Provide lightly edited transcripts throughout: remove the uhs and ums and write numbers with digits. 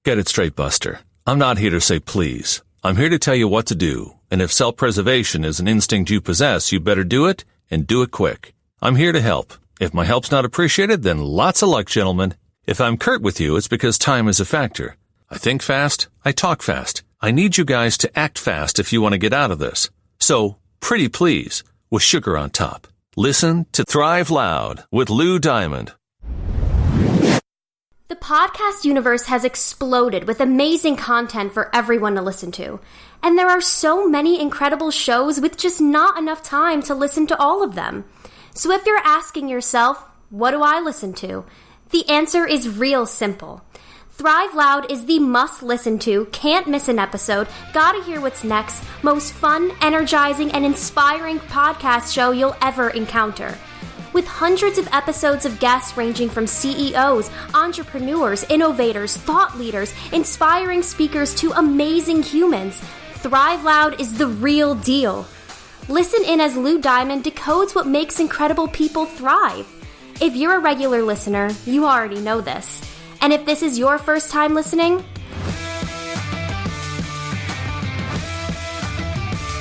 Get it straight, Buster. I'm not here to say please. I'm here to tell you what to do, and if self-preservation is an instinct you possess, you better do it, and do it quick. I'm here to help. If my help's not appreciated, then lots of luck, gentlemen. If I'm curt with you, it's because time is a factor. I think fast, I talk fast. I need you guys to act fast if you want to get out of this. So, pretty please, with sugar on top. Listen to Thrive Loud with Lou Diamond. The podcast universe has exploded with amazing content for everyone to listen to. And there are so many incredible shows with just not enough time to listen to all of them. So if you're asking yourself, what do I listen to? The answer is real simple. Thrive Loud is the must-listen to, can't miss an episode, gotta hear what's next, most fun, energizing, and inspiring podcast show you'll ever encounter. With hundreds of episodes of guests ranging from CEOs, entrepreneurs, innovators, thought leaders, inspiring speakers to amazing humans, Thrive Loud is the real deal. Listen in as Lou Diamond decodes what makes incredible people thrive. If you're a regular listener, you already know this. And if this is your first time listening,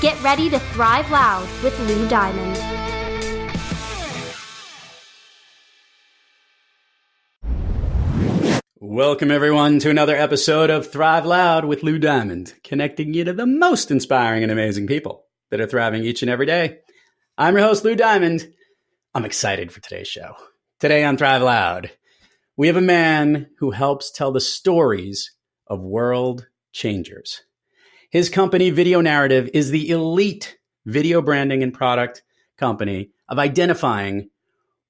get ready to Thrive Loud with Lou Diamond. Welcome, everyone, to another episode of Thrive Loud with Lou Diamond, connecting you to the most inspiring and amazing people that are thriving each and every day. I'm your host, Lou Diamond. I'm excited for today's show. Today on Thrive Loud, we have a man who helps tell the stories of world changers. His company, Video Narrative, is the elite video branding and product company of identifying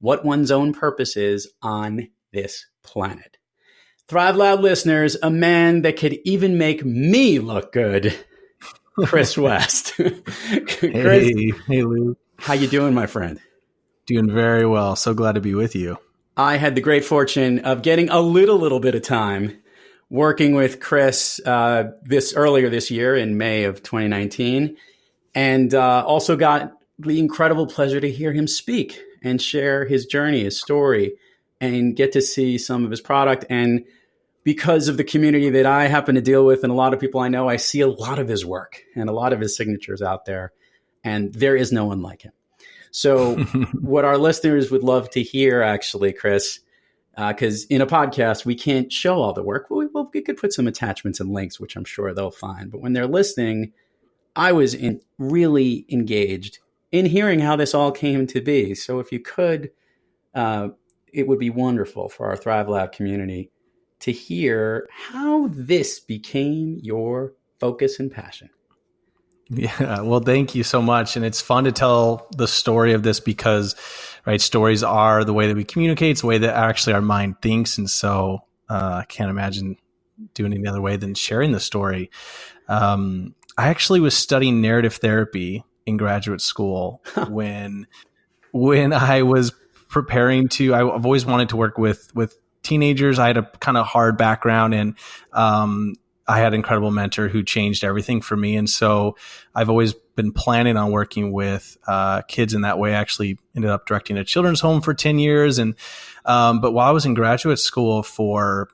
what one's own purpose is on this planet. Thrive Loud listeners, a man that could even make me look good, Chris West. Chris, hey, Lou. How you doing, my friend? Doing very well. So glad to be with you. I had the great fortune of getting a little bit of time working with Chris earlier this year in May of 2019, and also got the incredible pleasure to hear him speak and share his journey, his story, and get to see some of his product. And because of the community that I happen to deal with and a lot of people I know, I see a lot of his work and a lot of his signatures out there, and there is no one like him. So what our listeners would love to hear, actually, Chris, because in a podcast, we can't show all the work. We could put some attachments and links, which I'm sure they'll find. But when they're listening, I was really engaged in hearing how this all came to be. So if you could, it would be wonderful for our Thrive Lab community to hear how this became your focus and passion. Yeah, well, thank you so much. And it's fun to tell the story of this because, right, stories are the way that we communicate. It's the way that actually our mind thinks. And so I can't imagine doing it any other way than sharing the story. I actually was studying narrative therapy in graduate school when I was preparing to, I've always wanted to work with teenagers. I had a kind of hard background, and I had an incredible mentor who changed everything for me. And so I've always been planning on working with kids in that way. I actually ended up directing a children's home for 10 years. And but while I was in graduate school for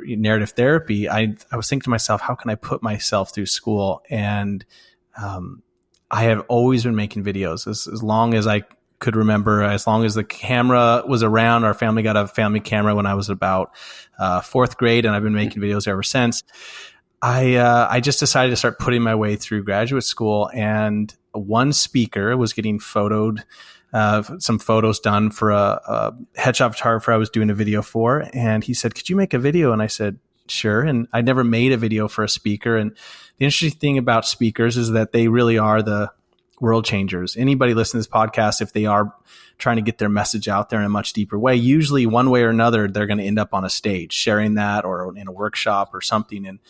narrative therapy, I was thinking to myself, how can I put myself through school? And I have always been making videos as long as I could remember, as long as the camera was around. Our family got a family camera when I was about fourth grade, and I've been making videos ever since. I just decided to start putting my way through graduate school, and one speaker was getting photoed, some photos done for a headshot photographer I was doing a video for, and he said, "Could you make a video?" And I said, "Sure." And I never made a video for a speaker. And the interesting thing about speakers is that they really are the world changers. Anybody listening to this podcast, if they are trying to get their message out there in a much deeper way, usually one way or another, they're going to end up on a stage sharing that or in a workshop or something. And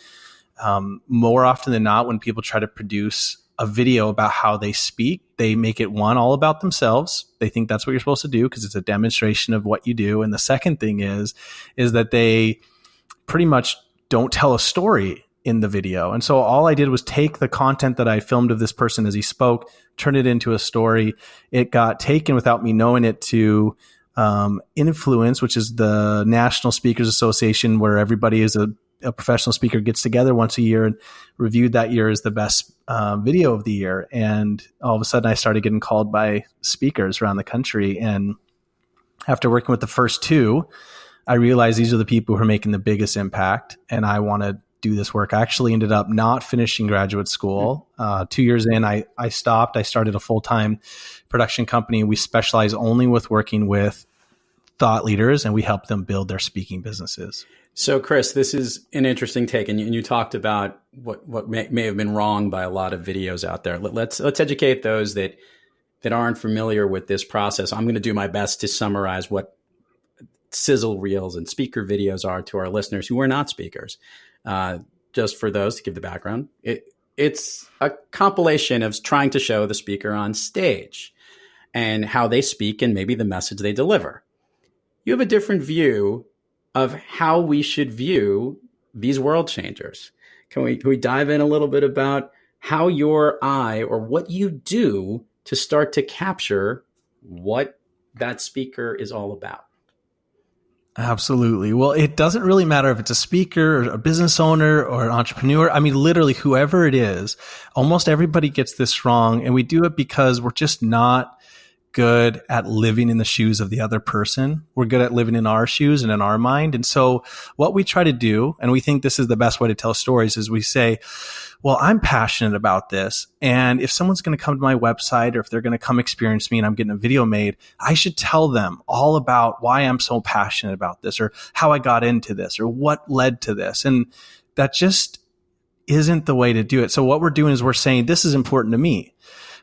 more often than not, when people try to produce a video about how they speak, they make it one, all about themselves. They think that's what you're supposed to do because it's a demonstration of what you do. And the second thing is that they pretty much don't tell a story in the video. And so all I did was take the content that I filmed of this person as he spoke, turn it into a story. It got taken without me knowing it to Influence, which is the National Speakers Association, where everybody is a professional speaker gets together once a year and reviewed that year as the best video of the year. And all of a sudden I started getting called by speakers around the country. And after working with the first two, I realized these are the people who are making the biggest impact, and I want to do this work. I actually ended up not finishing graduate school. 2 years in, I stopped. I started a full-time production company. We specialize only with working with thought leaders, and we help them build their speaking businesses. So, Chris, this is an interesting take, and you talked about what may have been wrong by a lot of videos out there. Let's educate those that aren't familiar with this process. I'm going to do my best to summarize what sizzle reels and speaker videos are to our listeners who are not speakers. Just for those, to give the background, it's a compilation of trying to show the speaker on stage and how they speak and maybe the message they deliver. You have a different view of how we should view these world changers. Can we dive in a little bit about how your eye or what you do to start to capture what that speaker is all about? Absolutely. Well, it doesn't really matter if it's a speaker or a business owner or an entrepreneur. I mean, literally whoever it is, almost everybody gets this wrong. And we do it because we're just not good at living in the shoes of the other person. We're good at living in our shoes and in our mind. And so what we try to do, and we think this is the best way to tell stories, is we say, well, I'm passionate about this. And if someone's going to come to my website or if they're going to come experience me and I'm getting a video made, I should tell them all about why I'm so passionate about this or how I got into this or what led to this. And that just isn't the way to do it. So what we're doing is we're saying, this is important to me.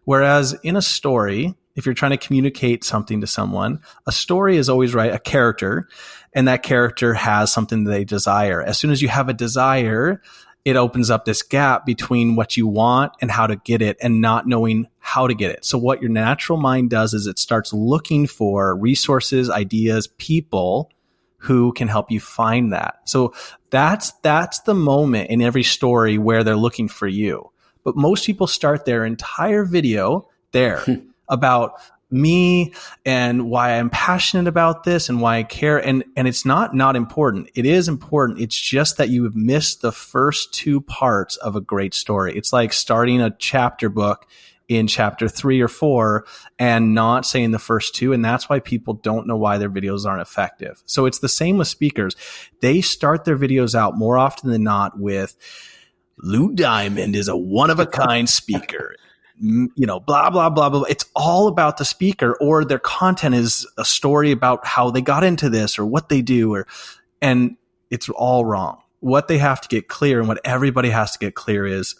Whereas in a story, if you're trying to communicate something to someone, a story is always right, a character, and that character has something that they desire. As soon as you have a desire, it opens up this gap between what you want and how to get it and not knowing how to get it. So what your natural mind does is it starts looking for resources, ideas, people who can help you find that. So that's the moment in every story where they're looking for you. But most people start their entire video there about me and why I'm passionate about this and why I care. And it's not important. It is important. It's just that you have missed the first two parts of a great story. It's like starting a chapter book in chapter 3 or 4 and not saying the first two. And that's why people don't know why their videos aren't effective. So it's the same with speakers. They start their videos out more often than not with Lou Diamond is a one-of-a-kind speaker. Blah, blah, blah, blah. It's all about the speaker, or their content is a story about how they got into this or what they do, and it's all wrong. What they have to get clear and what everybody has to get clear is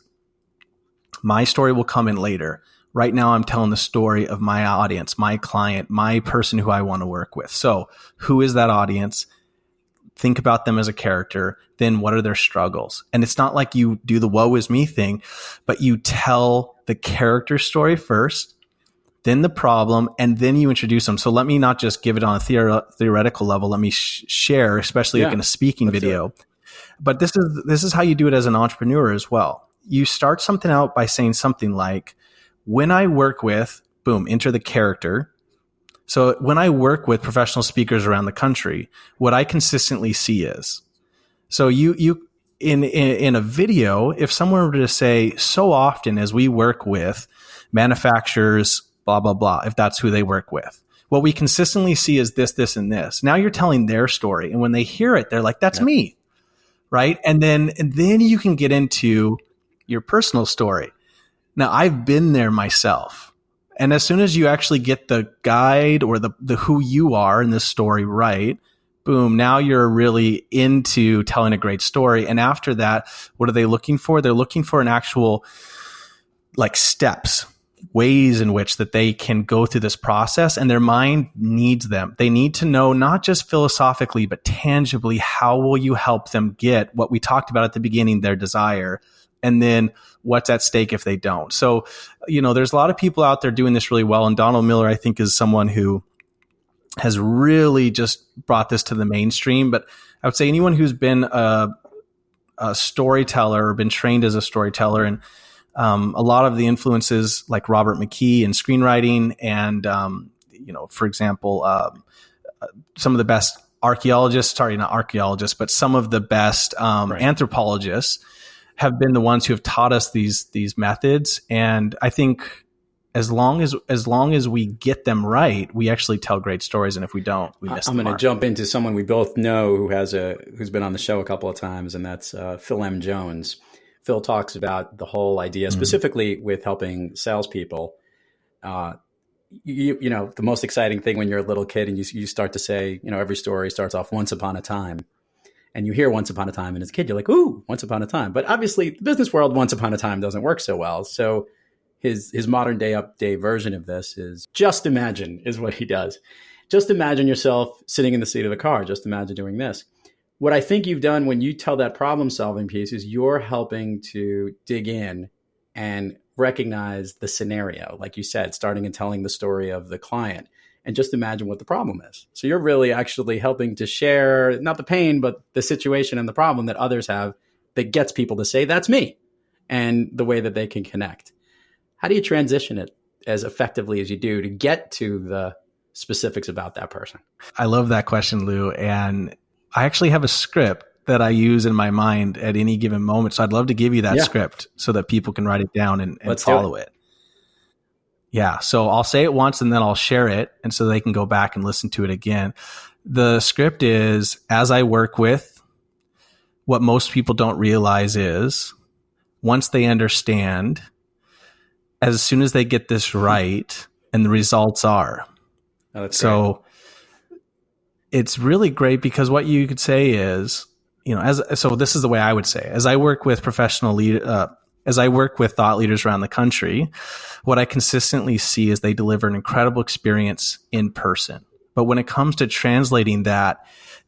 my story will come in later. Right now, I'm telling the story of my audience, my client, my person who I want to work with. So who is that audience? Think about them as a character. Then what are their struggles? And it's not like you do the woe is me thing, but you tell the character story first, then the problem, and then you introduce them. So let me not just give it on a theoretical level. Let me share, especially like in a speaking video. But this is how you do it as an entrepreneur as well. You start something out by saying something like, when I work with, boom, enter the character. So when I work with professional speakers around the country, what I consistently see is, so you in a video, if someone were to say, so often as we work with manufacturers, blah, blah, blah, if that's who they work with, what we consistently see is this, this, and this. Now you're telling their story. And when they hear it, they're like, that's me. Right. And then you can get into your personal story. Now I've been there myself. And as soon as you actually get the guide or the who you are in this story right, boom, now you're really into telling a great story. And after that, what are they looking for? They're looking for an actual like steps, ways in which that they can go through this process, and their mind needs them. They need to know not just philosophically, but tangibly, how will you help them get what we talked about at the beginning, their desire, and then what's at stake if they don't. So, there's a lot of people out there doing this really well. And Donald Miller, I think, is someone who has really just brought this to the mainstream. But I would say anyone who's been a storyteller or been trained as a storyteller, and a lot of the influences like Robert McKee in screenwriting and, for example, some of the best archaeologists, sorry, not archaeologists, but some of the best anthropologists have been the ones who have taught us these methods. And I think as long as we get them right, we actually tell great stories. And if we don't, we miss the mark. I'm going to jump into someone we both know who's been on the show a couple of times, and that's Phil M. Jones. Phil talks about the whole idea, specifically with helping salespeople. You know, the most exciting thing when you're a little kid and you start to say, you know, every story starts off once upon a time, and you hear once upon a time, and as a kid, you're like, ooh, once upon a time. But obviously the business world, once upon a time doesn't work so well. So his modern day update version of this is just imagine is what he does. Just imagine yourself sitting in the seat of the car. Just imagine doing this. What I think you've done when you tell that problem solving piece is you're helping to dig in and recognize the scenario, like you said, starting and telling the story of the client, and just imagine what the problem is. So you're really actually helping to share, not the pain, but the situation and the problem that others have that gets people to say, that's me, and the way that they can connect. How do you transition it as effectively as you do to get to the specifics about that person? I love that question, Lou. And I actually have a script that I use in my mind at any given moment. So I'd love to give you that script so that people can write it down and follow it. Yeah. So I'll say it once and then I'll share it. And so they can go back and listen to it again. The script is, as I work with, what most people don't realize is once they understand, as soon as they get this right, and the results are. Oh, that's so great. It's really great because what you could say is, you know, so this is the way I would say, as I work with as I work with thought leaders around the country, what I consistently see is they deliver an incredible experience in person. But when it comes to translating that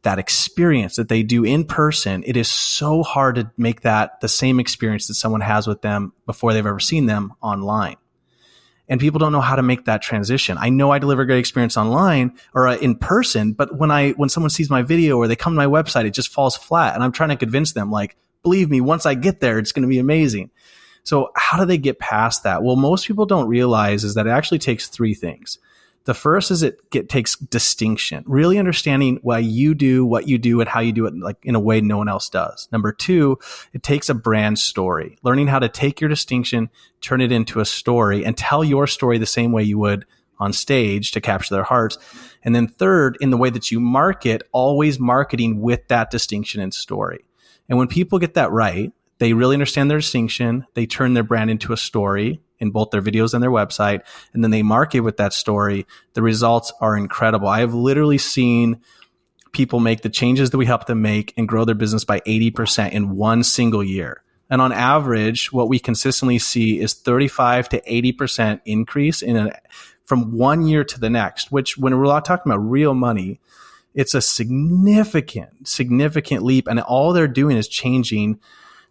experience that they do in person, it is so hard to make that the same experience that someone has with them before they've ever seen them online. And people don't know how to make that transition. I know I deliver a great experience online or in person, but when someone sees my video or they come to my website, it just falls flat. And I'm trying to convince them, like, believe me, once I get there, it's going to be amazing. So how do they get past that? Well, most people don't realize is that it actually takes three things. The first is it takes distinction, really understanding why you do what you do and how you do it, like in a way no one else does. Number two, it takes a brand story, learning how to take your distinction, turn it into a story, and tell your story the same way you would on stage to capture their hearts. And then third, in the way that you market, always marketing with that distinction and story. And when people get that right, they really understand their distinction. They turn their brand into a story in both their videos and their website, and then they market with that story. The results are incredible. I have literally seen people make the changes that we help them make and grow their business by 80% in one single year. And on average, what we consistently see is 35 to 80% increase from 1 year to the next, which when we're talking about real money, it's a significant leap. And all they're doing is changing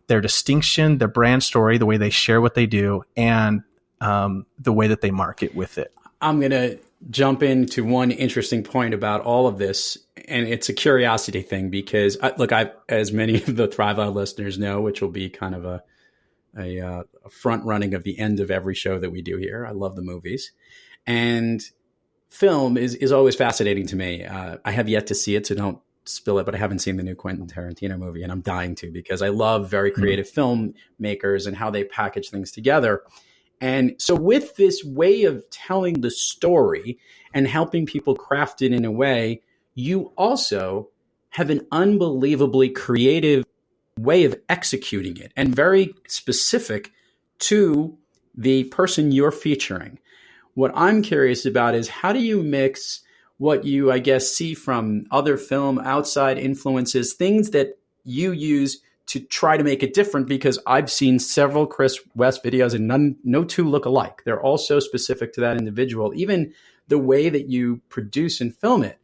their distinction, their brand story, the way they share what they do, and the way that they market with it. I'm going to jump into one interesting point about all of this, and it's a curiosity thing because, as many of the Thrive Out listeners know, which will be kind of a front running of the end of every show that we do here. I love the movies, and film is always fascinating to me. I have yet to see it, so don't spill it, but I haven't seen the new Quentin Tarantino movie, and I'm dying to because I love very creative filmmakers and how they package things together. And so with this way of telling the story and helping people craft it in a way, you also have an unbelievably creative way of executing it and very specific to the person you're featuring. What I'm curious about is how do you mix what you, I guess, see from other film outside influences, things that you use to try to make it different, because I've seen several Chris West videos and no two look alike. They're all so specific to that individual, even the way that you produce and film it.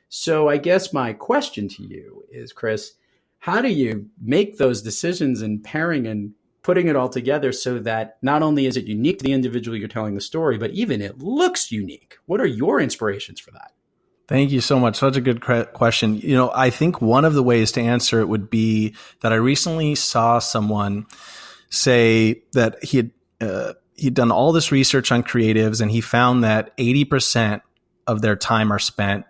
So I guess my question to you is, Chris, how do you make those decisions and pairing and putting it all together so that not only is it unique to the individual you're telling the story, but even it looks unique? What are your inspirations for that? Thank you so much. Such a good question. You know, I think one of the ways to answer it would be that I recently saw someone say that he'd done all this research on creatives, and he found that 80% of their time are spent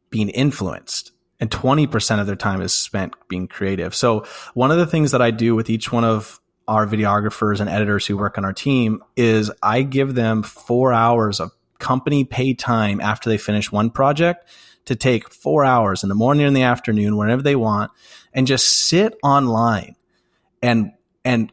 being influenced. and 20% of their time is spent being creative. So one of the things that I do with each one of our videographers and editors who work on our team is I give them 4 hours of company paid time after they finish one project to take 4 hours in the morning or in the afternoon, whenever they want, and just sit online and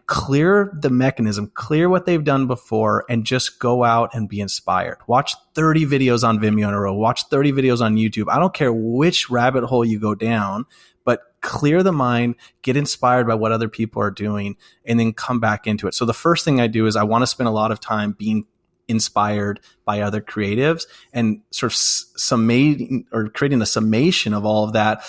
clear the mechanism, clear what they've done before, and just go out and be inspired. Watch 30 videos on Vimeo in a row. Watch 30 videos on YouTube. I don't care which rabbit hole you go down, but clear the mind, get inspired by what other people are doing, and then come back into it. So the first thing I do is I want to spend a lot of time being inspired by other creatives and sort of summating or creating a summation of all of that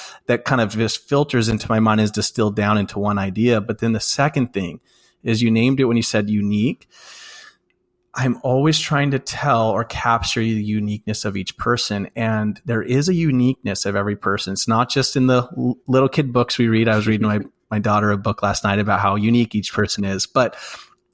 kind of just filters into my mind, is distilled down into one idea. But then the second thing is, you named it when you said unique. I'm always trying to tell or capture the uniqueness of each person. And there is a uniqueness of every person. It's not just in the little kid books we read. I was reading my daughter a book last night about how unique each person is, but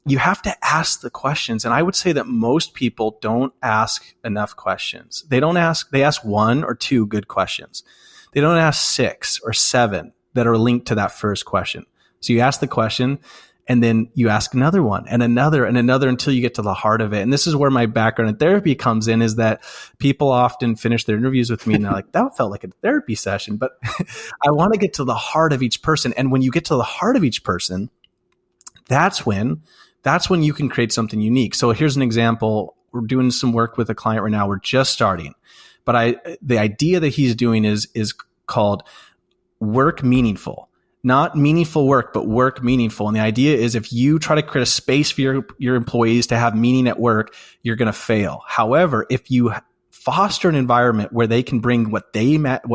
you have to ask the questions. And I would say that most people don't ask enough questions. They ask 1 or 2 good questions. They don't ask 6 or 7 that are linked to that first question. So you ask the question, and then you ask another one and another and another until you get to the heart of it. And this is where my background in therapy comes in, is that people often finish their interviews with me and they're like, that felt like a therapy session, but I want to get to the heart of each person. And when you get to the heart of each person, that's when you can create something unique. So here's an example. We're doing some work with a client right now. We're just starting, but the idea that he's doing is called work meaningful. Not meaningful work, but work meaningful. And the idea is, if you try to create a space for your employees to have meaning at work, you're going to fail. However, if you foster an environment where they can bring what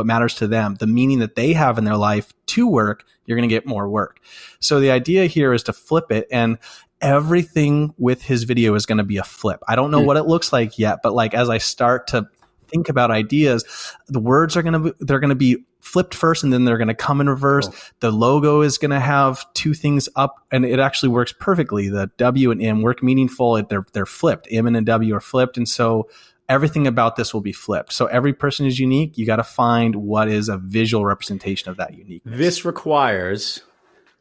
matters to them, the meaning that they have in their life, to work, you're going to get more work. So the idea here is to flip it, and everything with his video is going to be a flip. I don't know what it looks like yet, but like as I start to think about ideas, the words are going to be flipped first, and then they're going to come in reverse. Cool. The logo is going to have 2 things up, and it actually works perfectly. The W and M work meaningful. They're flipped. M and a W are flipped. And so everything about this will be flipped. So every person is unique. You got to find what is a visual representation of that uniqueness. This requires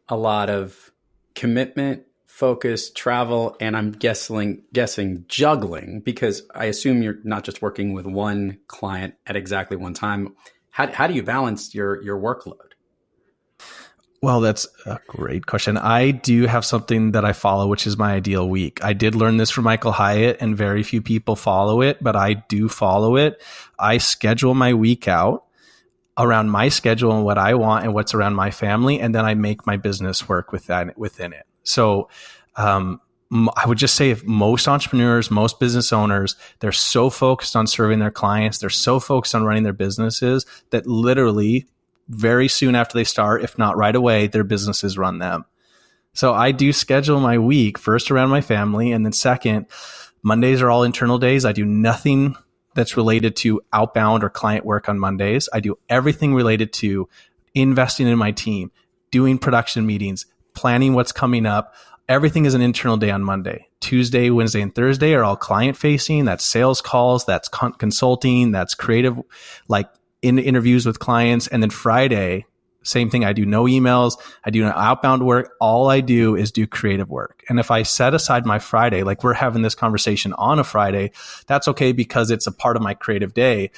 a lot of commitment, focus, travel, and I'm guessing juggling, because I assume you're not just working with one client at exactly one time. How do you balance your workload? Well, that's a great question. I do have something that I follow, which is my ideal week. I did learn this from Michael Hyatt, and very few people follow it, but I do follow it. I schedule my week out around my schedule and what I want and what's around my family, and then I make my business work within it. So I would just say, if most entrepreneurs, most business owners, they're so focused on serving their clients, they're so focused on running their businesses, that literally very soon after they start, if not right away, their businesses run them. So I do schedule my week first around my family, and then second, Mondays are all internal days. I do nothing that's related to outbound or client work on Mondays. I do everything related to investing in my team, doing production meetings, planning what's coming up. Everything is an internal day on Monday. Tuesday, Wednesday, and Thursday are all client facing. That's sales calls, that's consulting, that's creative, like in interviews with clients. And then Friday, same thing. I do no emails. I do no outbound work. All I do is do creative work. And if I set aside my Friday, like we're having this conversation on a Friday, that's okay, because it's a part of my creative day.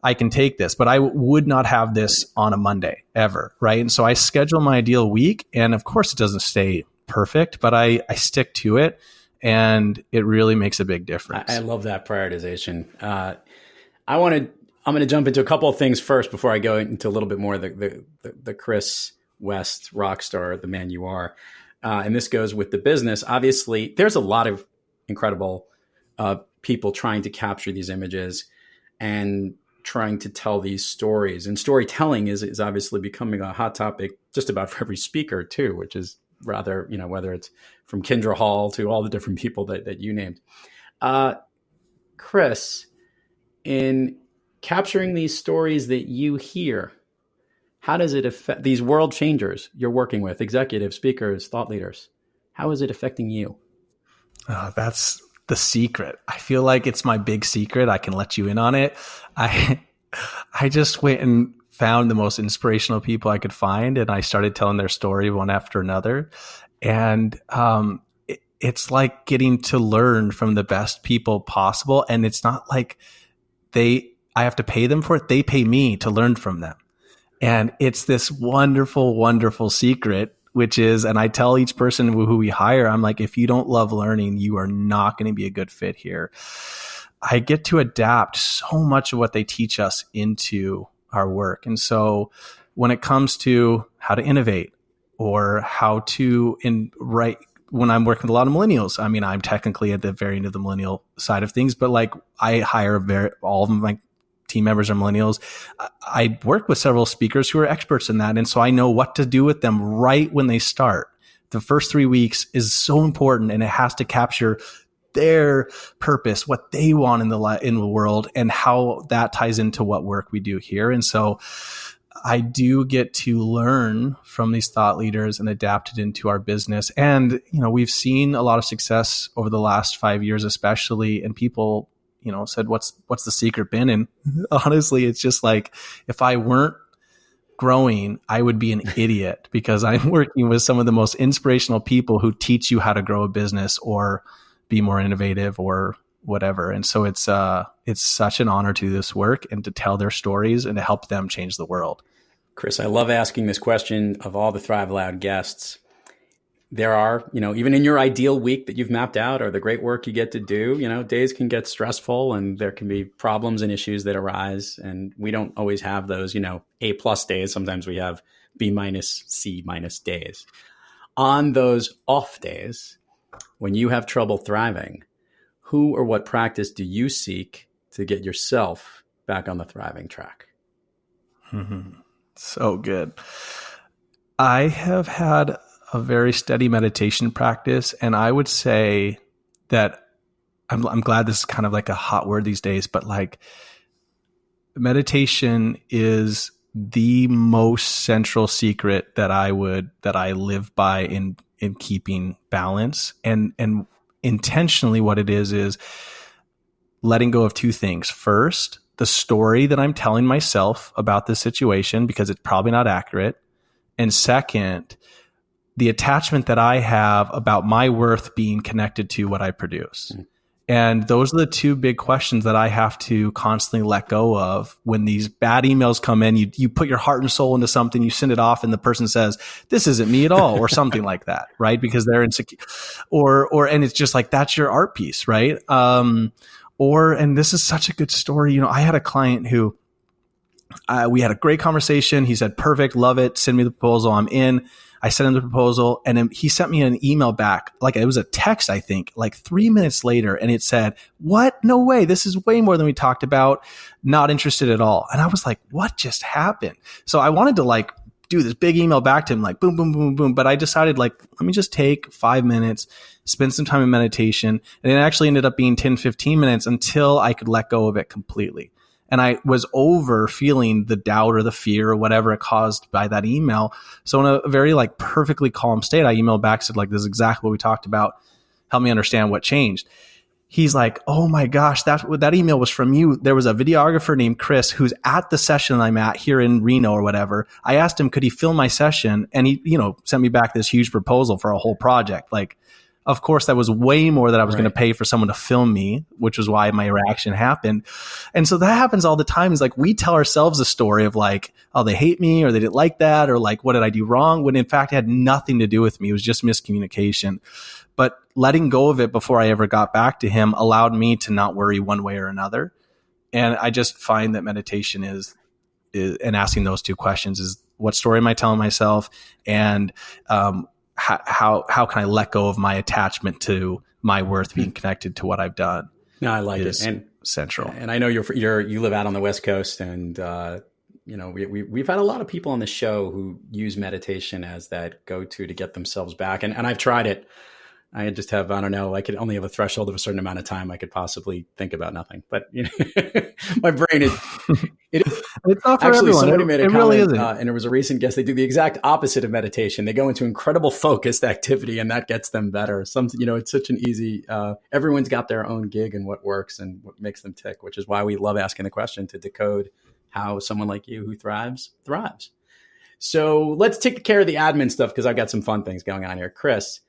I can take this, but I would not have this on a Monday ever, right? And so I schedule my ideal week, and of course it doesn't stay perfect, but I stick to it, and it really makes a big difference. I love that prioritization. I'm going to jump into a couple of things first before I go into a little bit more of the Chris West rock star, the man you are. And this goes with the business. Obviously, there's a lot of incredible people trying to capture these images and trying to tell these stories. And storytelling is obviously becoming a hot topic just about for every speaker too, which is rather, whether it's from Kendra Hall to all the different people that you named. Chris, in capturing these stories that you hear, how does it affect these world changers you're working with, executives, speakers, thought leaders? How is it affecting you? That's the secret. I feel like it's my big secret. I can let you in on it. I just went and found the most inspirational people I could find, and I started telling their story one after another. And it's like getting to learn from the best people possible. And it's not like I have to pay them for it. They pay me to learn from them. And it's this wonderful, wonderful secret, which is, and I tell each person who we hire, I'm like, if you don't love learning, you are not going to be a good fit here. I get to adapt so much of what they teach us into our work. And so when it comes to how to innovate or how to when I'm working with a lot of millennials, I mean, I'm technically at the very end of the millennial side of things, but like I hire all of my team members are millennials. I work with several speakers who are experts in that. And so I know what to do with them right when they start. The first 3 weeks is so important, and it has to capture their purpose, what they want in the world, and how that ties into what work we do here. And so I do get to learn from these thought leaders and adapt it into our business. And, we've seen a lot of success over the last 5 years, especially, and people, said, what's the secret been? And honestly, it's just like, if I weren't growing, I would be an idiot, because I'm working with some of the most inspirational people who teach you how to grow a business or be more innovative or whatever. And so it's such an honor to do this work and to tell their stories and to help them change the world. Chris, I love asking this question of all the Thrive Loud guests. There are, even in your ideal week that you've mapped out, or the great work you get to do, days can get stressful and there can be problems and issues that arise. And we don't always have those, A+ days. Sometimes we have B-, C- days. On those off days, when you have trouble thriving, who or what practice do you seek to get yourself back on the thriving track? Mm-hmm. So good. I have had a very steady meditation practice, and I would say that I'm glad this is kind of like a hot word these days, but like meditation is the most central secret that I live by in keeping balance. And intentionally what it is letting go of two things. First, the story that I'm telling myself about this situation, because it's probably not accurate. And second, the attachment that I have about my worth being connected to what I produce. Mm. And those are the two big questions that I have to constantly let go of when these bad emails come in. You put your heart and soul into something, you send it off, and the person says, "This isn't me at all," or something like that, right? Because they're insecure, and it's just like, that's your art piece, right? And this is such a good story. I had a client who we had a great conversation. He said, "Perfect, love it. Send me the proposal. I'm in." I sent him the proposal, and then he sent me an email back. Like, it was a text, I think, like 3 minutes later. And it said, "What? No way. This is way more than we talked about. Not interested at all." And I was like, what just happened? So I wanted to do this big email back to him, like boom, boom, boom, boom. But I decided let me just take 5 minutes, spend some time in meditation. And it actually ended up being 10, 15 minutes until I could let go of it completely. And I was over feeling the doubt or the fear or whatever it caused by that email. So in a very perfectly calm state, I emailed back, said this is exactly what we talked about. Help me understand what changed. He's like, "Oh my gosh, that email was from you. There was a videographer named Chris who's at the session I'm at here in Reno or whatever. I asked him, could he film my session? And he, sent me back this huge proposal for a whole project." Of course, that was way more than I was going to pay for someone to film me, which was why my reaction happened. And so that happens all the time. Is we tell ourselves a story of oh, they hate me, or they didn't like that, or what did I do wrong? When in fact, it had nothing to do with me. It was just miscommunication. But letting go of it before I ever got back to him allowed me to not worry one way or another. And I just find that meditation is and asking those two questions is, what story am I telling myself? And, how can I let go of my attachment to my worth being connected to what I've done? No, I like it. And central. And I know you live out on the West Coast, and we've had a lot of people on the show who use meditation as that go-to to get themselves back. And I've tried it. I just have, I don't know, I could only have a threshold of a certain amount of time I could possibly think about nothing. But my brain is, it's not for actually, everyone. somebody made a comment, really isn't. And there was a recent guest, they do the exact opposite of meditation. They go into incredible focused activity, and that gets them better. It's such an easy, everyone's got their own gig and what works and what makes them tick, which is why we love asking the question to decode how someone like you who thrives. So let's take care of the admin stuff because I've got some fun things going on here. Chris,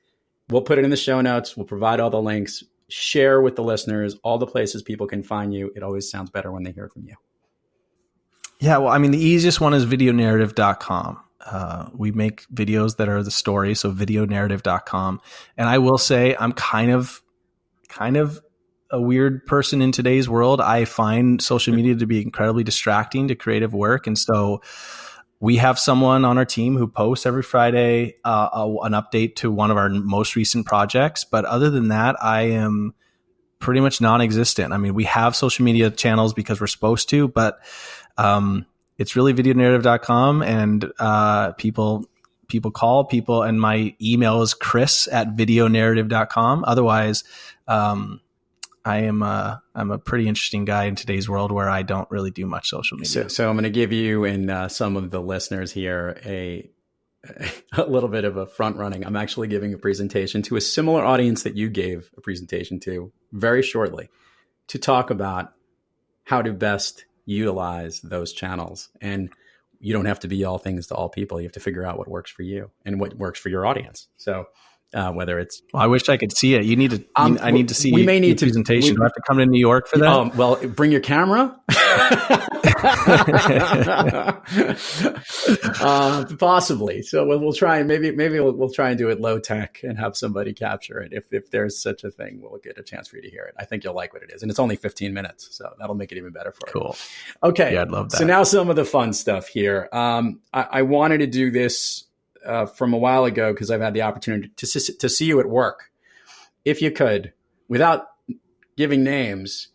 we'll put it in the show notes. We'll provide all the links. Share with the listeners all the places people can find you. It always sounds better when they hear from you. Yeah, well, I mean, the easiest one is videonarrative.com. We make videos that are the story, so videonarrative.com. And I will say I'm kind of a weird person in today's world. I find social media to be incredibly distracting to creative work. And so we have someone on our team who posts every Friday an update to one of our most recent projects. But other than that, I am pretty much non-existent. I mean, we have social media channels because we're supposed to, but it's really videonarrative.com, and people call people, and my email is chris@videonarrative.com. Otherwise, I'm a pretty interesting guy in today's world where I don't really do much social media. So I'm going to give you and some of the listeners here a little bit of a front running. I'm actually giving a presentation to a similar audience that you gave a presentation to very shortly to talk about how to best utilize those channels. And you don't have to be all things to all people. You have to figure out what works for you and what works for your audience. So whether it's, well, I wish I could see it. You need to. I need to see. We may need the presentation. Do I have to come to New York for that? Well, bring your camera. Possibly. So we'll try and maybe we'll try and do it low tech and have somebody capture it. If there's such a thing, we'll get a chance for you to hear it. I think you'll like what it is, and it's only 15 minutes, so that'll make it even better for you. Cool. Okay. Yeah, I'd love that. So now some of the fun stuff here. I wanted to do this from a while ago because I've had the opportunity to see you at work. If you could, without giving names,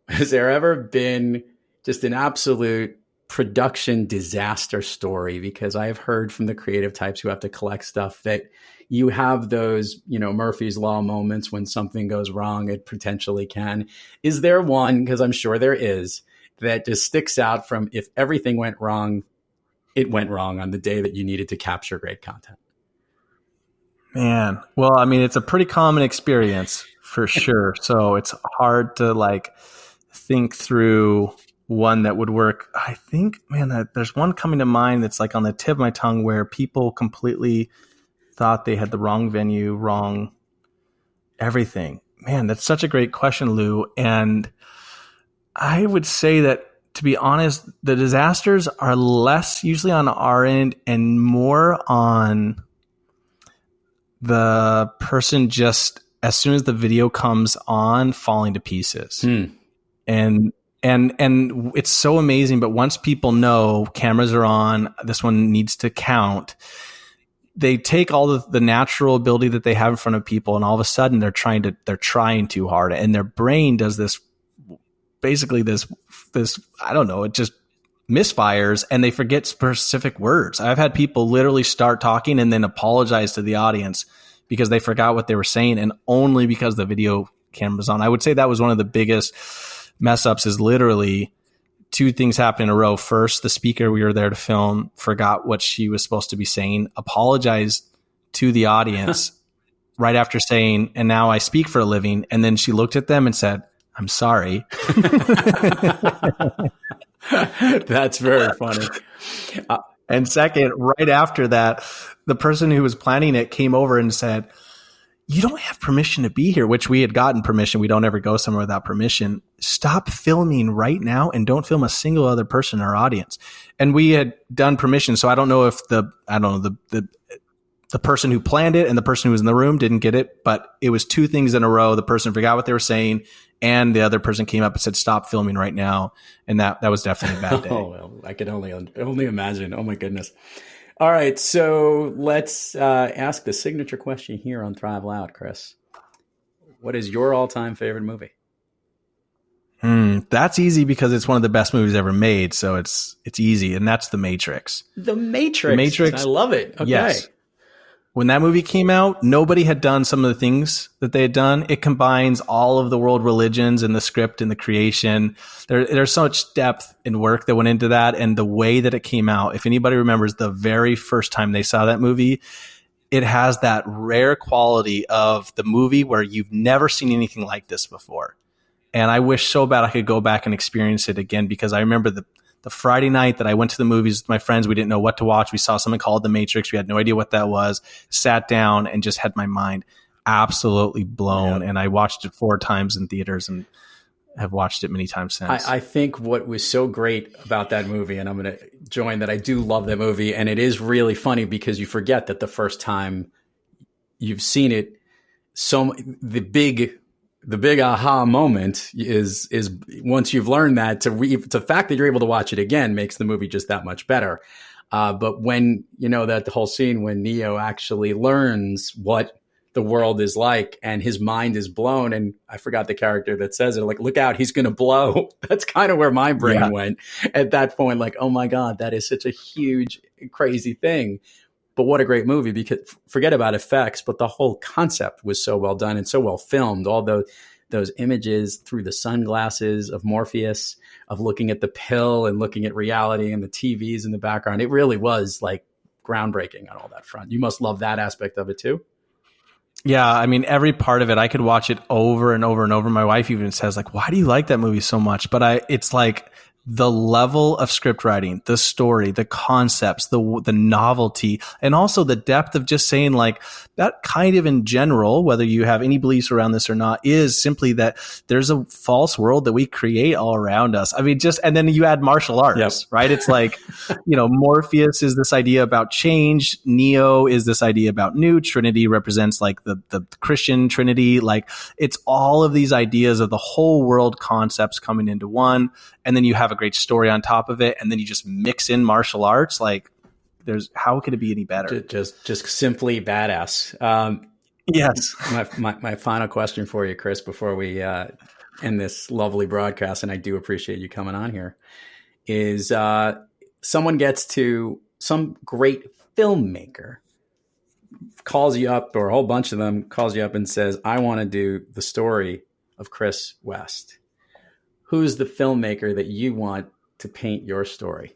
has there ever been just an absolute production disaster story? Because I have heard from the creative types who have to collect stuff that you have those, Murphy's Law moments when something goes wrong, it potentially can. Is there one, because I'm sure there is, that just sticks out from if everything went wrong, it went wrong on the day that you needed to capture great content? Man, well, I mean, it's a pretty common experience for sure. So it's hard to think through one that would work. I think, man, there's one coming to mind that's on the tip of my tongue where people completely thought they had the wrong venue, wrong everything. Man, that's such a great question, Lou. And I would say that, to be honest, the disasters are less usually on our end and more on the person just, as soon as the video comes on, falling to pieces. And it's so amazing. But once people know cameras are on, this one needs to count, they take all the natural ability that they have in front of people, and all of a sudden they're trying too hard, and their brain does this, basically this, I don't know, it just misfires and they forget specific words. I've had people literally start talking and then apologize to the audience because they forgot what they were saying, and only because the video camera's on. I would say that was one of the biggest mess ups, is literally two things happen in a row. First, the speaker we were there to film forgot what she was supposed to be saying, apologized to the audience right after saying, "And now I speak for a living." And then she looked at them and said, "I'm sorry." That's very funny. And second, right after that, the person who was planning it came over and said, "You don't have permission to be here," which we had gotten permission. We don't ever go somewhere without permission. "Stop filming right now and don't film a single other person in our audience." And we had done permission. So I don't know if the person who planned it and the person who was in the room didn't get it, but it was two things in a row. The person forgot what they were saying, and the other person came up and said, "Stop filming right now." And that was definitely a bad day. Oh, well, I can only imagine. Oh my goodness. All right. So let's ask the signature question here on Thrive Loud, Chris. What is your all-time favorite movie? That's easy because it's one of the best movies ever made. So it's easy. And that's The Matrix. The Matrix. I love it. Okay. Yes. When that movie came out, nobody had done some of the things that they had done. It combines all of the world religions and the script and the creation. There's so much depth and work that went into that. And the way that it came out, if anybody remembers the very first time they saw that movie, it has that rare quality of the movie where you've never seen anything like this before. And I wish so bad I could go back and experience it again, because I remember the Friday night that I went to the movies with my friends. We didn't know what to watch. We saw something called The Matrix. We had no idea what that was. Sat down and just had my mind absolutely blown. And I watched it 4 times in theaters and have watched it many times since. I think what was so great about that movie, and I'm going to join that I do love that movie, and it is really funny because you forget that the first time you've seen it, the big aha moment is once you've learned that, the fact that you're able to watch it again makes the movie just that much better. But when you know that the whole scene when Neo actually learns what the world is like and his mind is blown, and I forgot the character that says it, like, look out, he's going to blow. That's kind of where my brain went at that point. Like, oh my God, that is such a huge, crazy thing. But what a great movie, because forget about effects, but the whole concept was so well done and so well filmed. All those images through the sunglasses of Morpheus, of looking at the pill and looking at reality and the TVs in the background. It really was like groundbreaking on all that front. You must love that aspect of it too. Yeah, I mean, every part of it, I could watch it over and over and over. My wife even says, like, why do you like that movie so much? But it's like the level of script writing, the story, the concepts, the novelty, and also the depth of just saying, like, that kind of in general, whether you have any beliefs around this or not, is simply that there's a false world that we create all around us. I mean, and then you add martial arts, right? It's like, Morpheus is this idea about change. Neo is this idea about new. Trinity represents like the Christian Trinity. Like, it's all of these ideas of the whole world concepts coming into one. And then you have a great story on top of it. And then you just mix in martial arts. Like, how could it be any better? Just simply badass. Yes. My final question for you, Chris, before we end this lovely broadcast, and I do appreciate you coming on here, is some great filmmaker calls you up, or a whole bunch of them calls you up and says, I want to do the story of Chris West. Who's the filmmaker that you want to paint your story?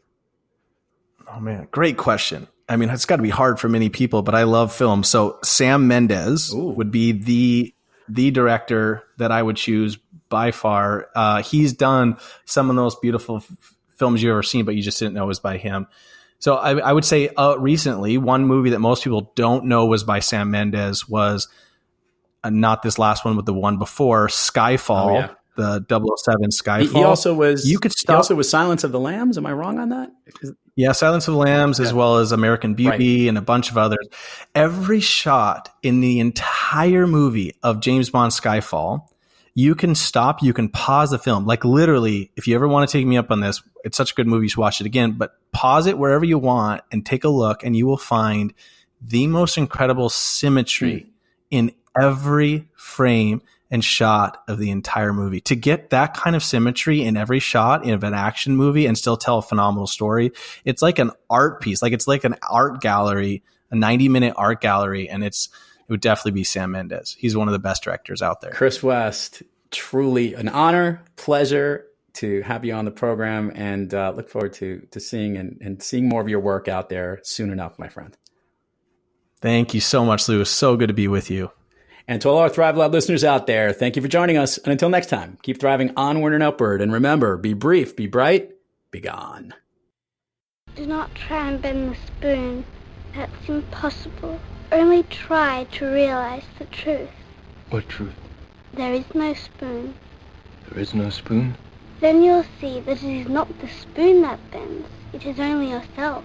Oh man, great question. I mean, it's got to be hard for many people, but I love film. So Sam Mendes would be the director that I would choose by far. He's done some of the most beautiful films you've ever seen, but you just didn't know it was by him. So I would say recently, one movie that most people don't know was by Sam Mendes was not this last one, but the one before, Skyfall. Oh, yeah. The 007 Skyfall. He also was Silence of the Lambs. Am I wrong on that? Yeah, Silence of the Lambs, as well as American Beauty and a bunch of others. Every shot in the entire movie of James Bond Skyfall, you can stop, you can pause the film. Like, literally, if you ever want to take me up on this, it's such a good movie, you should watch it again. But pause it wherever you want and take a look, and you will find the most incredible symmetry in every frame and shot of the entire movie. To get that kind of symmetry in every shot of an action movie and still tell a phenomenal story, it's like an art piece. Like, it's like an art gallery, a 90-minute art gallery, and it would definitely be Sam Mendes. He's one of the best directors out there. Chris West, truly an honor, pleasure to have you on the program, and look forward to seeing and seeing more of your work out there soon enough, my friend. Thank you so much, Lewis. So good to be with you. And to all our Thrive Loud listeners out there, thank you for joining us. And until next time, keep thriving onward and upward. And remember, be brief, be bright, be gone. Do not try and bend the spoon. That's impossible. Only try to realize the truth. What truth? There is no spoon. There is no spoon? Then you'll see that it is not the spoon that bends. It is only yourself.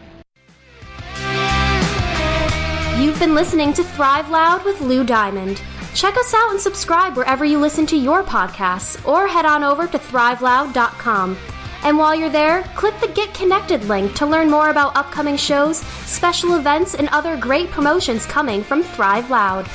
You've been listening to Thrive Loud with Lou Diamond. Check us out and subscribe wherever you listen to your podcasts, or head on over to thriveloud.com. And while you're there, click the Get Connected link to learn more about upcoming shows, special events, and other great promotions coming from Thrive Loud.